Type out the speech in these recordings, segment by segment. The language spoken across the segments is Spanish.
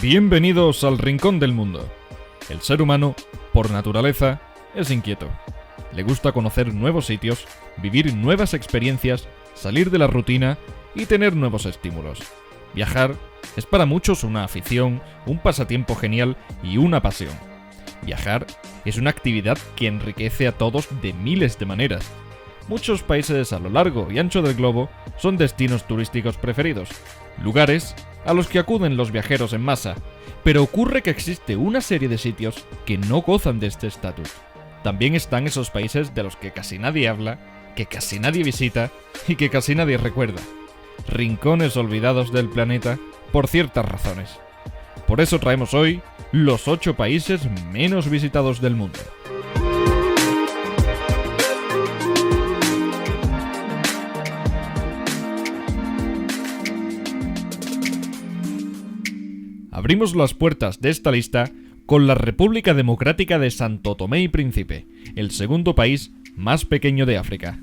Bienvenidos al Rincón del Mundo. El ser humano, por naturaleza, es inquieto. Le gusta conocer nuevos sitios, vivir nuevas experiencias, salir de la rutina y tener nuevos estímulos. Viajar es para muchos una afición, un pasatiempo genial y una pasión. Viajar es una actividad que enriquece a todos de miles de maneras. Muchos países a lo largo y ancho del globo son destinos turísticos preferidos, lugares a los que acuden los viajeros en masa, pero ocurre que existe una serie de sitios que no gozan de este estatus. También están esos países de los que casi nadie habla, que casi nadie visita y que casi nadie recuerda. Rincones olvidados del planeta por ciertas razones. Por eso traemos hoy los 8 países menos visitados del mundo. Abrimos las puertas de esta lista con la República Democrática de Santo Tomé y Príncipe, el segundo país más pequeño de África.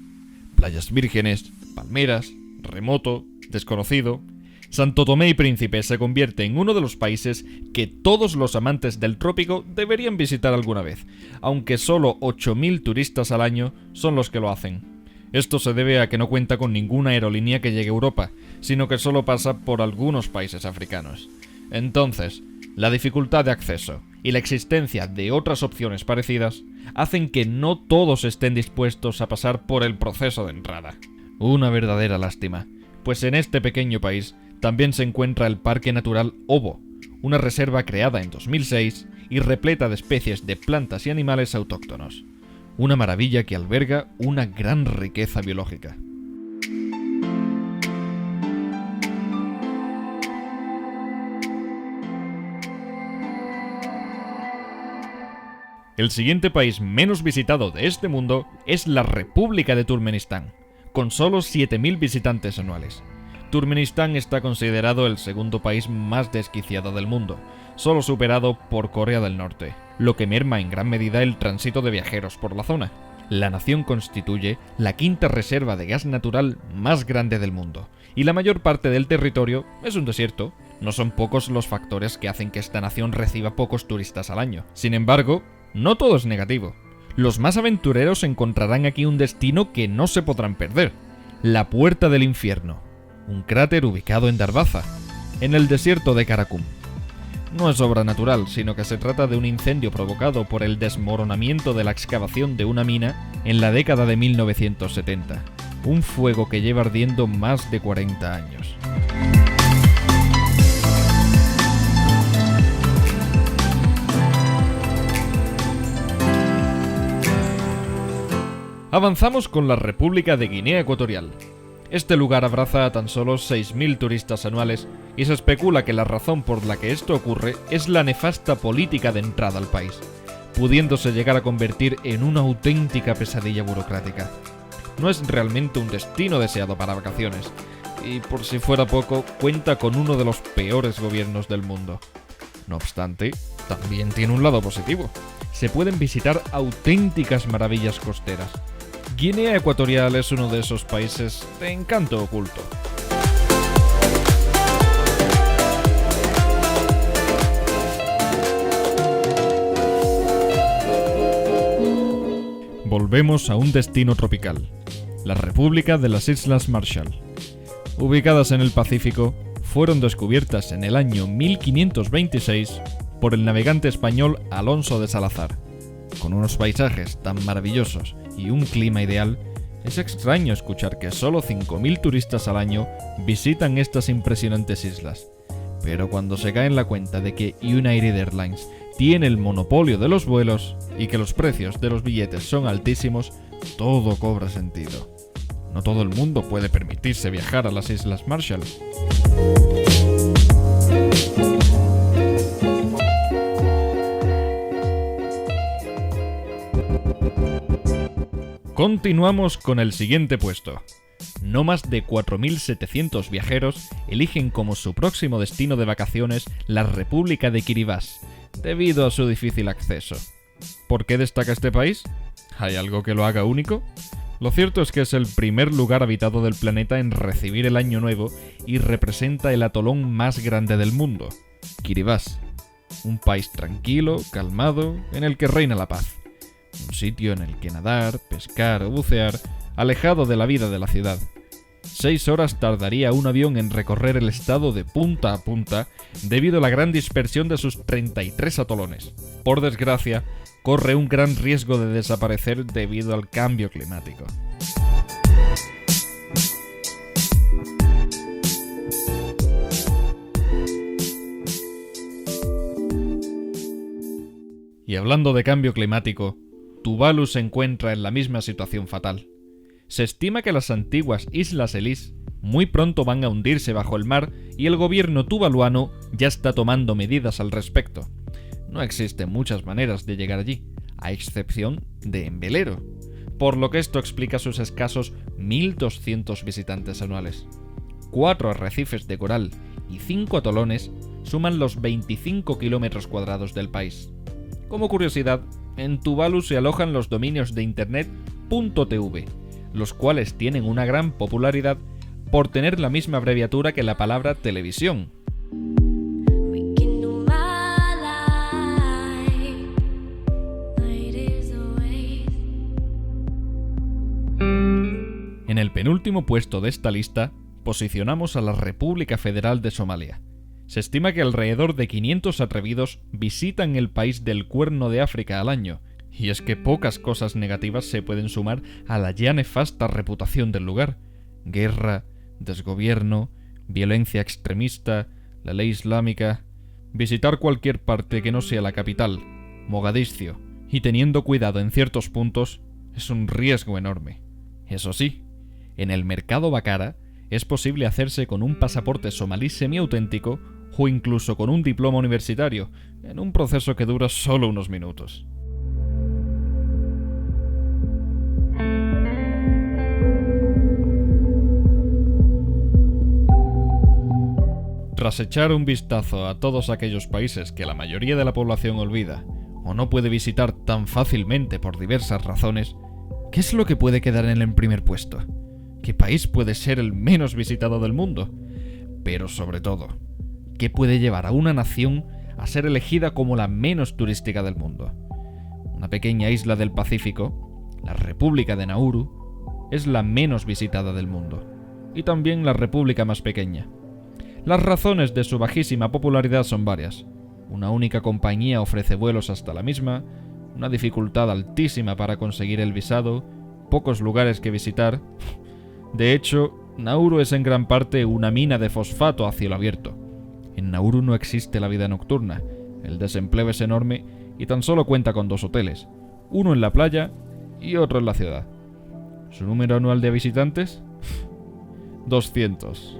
Playas vírgenes, palmeras, remoto, desconocido. Santo Tomé y Príncipe se convierte en uno de los países que todos los amantes del trópico deberían visitar alguna vez, aunque solo 8.000 turistas al año son los que lo hacen. Esto se debe a que no cuenta con ninguna aerolínea que llegue a Europa, sino que solo pasa por algunos países africanos. Entonces, la dificultad de acceso y la existencia de otras opciones parecidas hacen que no todos estén dispuestos a pasar por el proceso de entrada. Una verdadera lástima, pues en este pequeño país también se encuentra el Parque Natural Obo, una reserva creada en 2006 y repleta de especies de plantas y animales autóctonos. Una maravilla que alberga una gran riqueza biológica. El siguiente país menos visitado de este mundo es la República de Turkmenistán, con solo 7.000 visitantes anuales. Turkmenistán está considerado el segundo país más desquiciado del mundo, solo superado por Corea del Norte, lo que merma en gran medida el tránsito de viajeros por la zona. La nación constituye la quinta reserva de gas natural más grande del mundo, y la mayor parte del territorio es un desierto. No son pocos los factores que hacen que esta nación reciba pocos turistas al año. Sin embargo, no todo es negativo. Los más aventureros encontrarán aquí un destino que no se podrán perder: la Puerta del Infierno, un cráter ubicado en Darbaza, en el desierto de Karakum. No es obra natural, sino que se trata de un incendio provocado por el desmoronamiento de la excavación de una mina en la década de 1970, un fuego que lleva ardiendo más de 40 años. Avanzamos con la República de Guinea Ecuatorial. Este lugar abraza a tan solo 6.000 turistas anuales y se especula que la razón por la que esto ocurre es la nefasta política de entrada al país, pudiéndose llegar a convertir en una auténtica pesadilla burocrática. No es realmente un destino deseado para vacaciones, y por si fuera poco, cuenta con uno de los peores gobiernos del mundo. No obstante, también tiene un lado positivo. Se pueden visitar auténticas maravillas costeras. Guinea Ecuatorial es uno de esos países de encanto oculto. Volvemos a un destino tropical, la República de las Islas Marshall. Ubicadas en el Pacífico, fueron descubiertas en el año 1526 por el navegante español Alonso de Salazar. Con unos paisajes tan maravillosos y un clima ideal, es extraño escuchar que solo 5.000 turistas al año visitan estas impresionantes islas. Pero cuando se cae en la cuenta de que United Airlines tiene el monopolio de los vuelos y que los precios de los billetes son altísimos, todo cobra sentido. No todo el mundo puede permitirse viajar a las Islas Marshall. Continuamos con el siguiente puesto. No más de 4.700 viajeros eligen como su próximo destino de vacaciones la República de Kiribati, debido a su difícil acceso. ¿Por qué destaca este país? ¿Hay algo que lo haga único? Lo cierto es que es el primer lugar habitado del planeta en recibir el Año Nuevo y representa el atolón más grande del mundo. Kiribati, un país tranquilo, calmado, en el que reina la paz. Un sitio en el que nadar, pescar o bucear, alejado de la vida de la ciudad. 6 horas tardaría un avión en recorrer el estado de punta a punta debido a la gran dispersión de sus 33 atolones. Por desgracia, corre un gran riesgo de desaparecer debido al cambio climático. Y hablando de cambio climático, Tuvalu se encuentra en la misma situación fatal. Se estima que las antiguas Islas Ellis muy pronto van a hundirse bajo el mar y el gobierno tuvaluano ya está tomando medidas al respecto. No existen muchas maneras de llegar allí, a excepción de en velero, por lo que esto explica sus escasos 1.200 visitantes anuales. 4 arrecifes de coral y 5 atolones suman los 25 kilómetros cuadrados del país. Como curiosidad, en Tuvalu se alojan los dominios de internet .tv, los cuales tienen una gran popularidad por tener la misma abreviatura que la palabra televisión. En el penúltimo puesto de esta lista, posicionamos a la República Federal de Somalia. Se estima que alrededor de 500 atrevidos visitan el país del Cuerno de África al año, y es que pocas cosas negativas se pueden sumar a la ya nefasta reputación del lugar. Guerra, desgobierno, violencia extremista, la ley islámica. Visitar cualquier parte que no sea la capital, Mogadiscio, y teniendo cuidado en ciertos puntos, es un riesgo enorme. Eso sí, en el mercado Bakara es posible hacerse con un pasaporte somalí semiauténtico o incluso con un diploma universitario, en un proceso que dura solo unos minutos. Tras echar un vistazo a todos aquellos países que la mayoría de la población olvida o no puede visitar tan fácilmente por diversas razones, ¿qué es lo que puede quedar en el primer puesto? ¿Qué país puede ser el menos visitado del mundo? Pero sobre todo, ¿qué puede llevar a una nación a ser elegida como la menos turística del mundo? Una pequeña isla del Pacífico, la República de Nauru, es la menos visitada del mundo, y también la república más pequeña. Las razones de su bajísima popularidad son varias. Una única compañía ofrece vuelos hasta la misma, una dificultad altísima para conseguir el visado, pocos lugares que visitar. De hecho, Nauru es en gran parte una mina de fosfato a cielo abierto. En Nauru no existe la vida nocturna, el desempleo es enorme y tan solo cuenta con 2 hoteles, uno en la playa y otro en la ciudad. ¿Su número anual de visitantes? 200.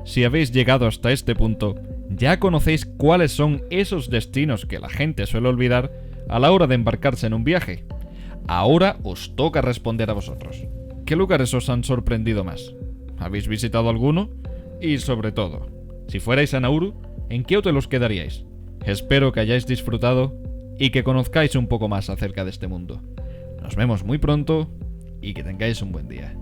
Si habéis llegado hasta este punto, ya conocéis cuáles son esos destinos que la gente suele olvidar a la hora de embarcarse en un viaje. Ahora os toca responder a vosotros. ¿Qué lugares os han sorprendido más? ¿Habéis visitado alguno? Y sobre todo, si fuerais a Nauru, ¿en qué hotel os quedaríais? Espero que hayáis disfrutado y que conozcáis un poco más acerca de este mundo. Nos vemos muy pronto y que tengáis un buen día.